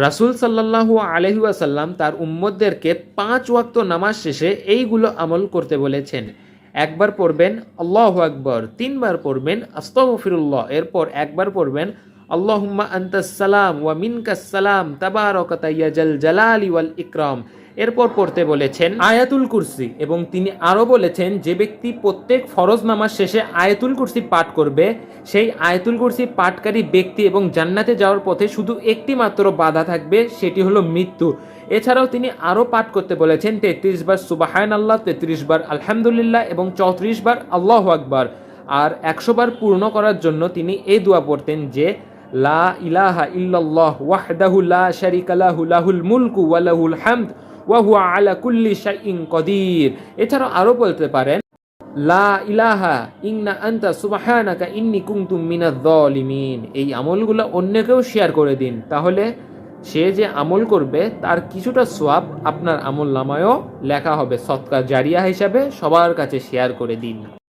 রাসূল সাল্লাল্লাহু আলাইহি ওয়াসাল্লাম তার উম্মতদেরকে 5 ওয়াক্ত নামাজ শেষে এইগুলো আমল করতে বলেছেন। একবার পড়বেন আল্লাহু আকবার, 3 বার পড়বেন আস্তাগফিরুল্লাহ, এরপর একবার পড়বেন আল্লাহুম্মা আনতাস সালাম ওয়া মিনকাস সালাম তাবারাকাতা ইয়া জাল জালালি ওয়াল ইকরাম। এরপর পড়তে বলেছেন আয়াতুল কুরসি, এবং তিনি আরও বলেছেন যে ব্যক্তি প্রত্যেক ফরজ নামাজ শেষে আয়াতুল কুরসি পাঠ করবে সেই আয়াতুল কুরসি পাঠকারী ব্যক্তি এবং জান্নাতে যাওয়ার পথে শুধু একটি মাত্র বাধা থাকবে, সেটি হলো মৃত্যু। এছাড়াও তিনি আরও পাঠ করতে বলেছেন 33 বার সুবহানাল্লাহ, 33 বার আলহামদুলিল্লাহ এবং 34 বার আল্লাহু আকবার। আর 100 বার পূর্ণ করার জন্য তিনি এই দোয়া পড়তেন যে লা ইলাহা ইল্লাল্লাহ ওয়াহদাহু লা শারিকা লাহু লাহুল মুলকু ওয়া লাহুল হামদ ওয়া হুয়া আলা কুল্লি শাইইন কদির। এছাড়াও আরও বলতে পারেন লা ইলাহা ইন্না আনতা সুবহানাকা ইন্নী কুনতু মিনাজ জালিমিন। এই আমলগুলো অন্যকেও শেয়ার করে দিন, তাহলে সে যে আমল করবে তার কিছুটা সওয়াব আপনার আমল নামায়ও লেখা হবে। সদকা জারিয়া হিসাবে সবার কাছে শেয়ার করে দিন।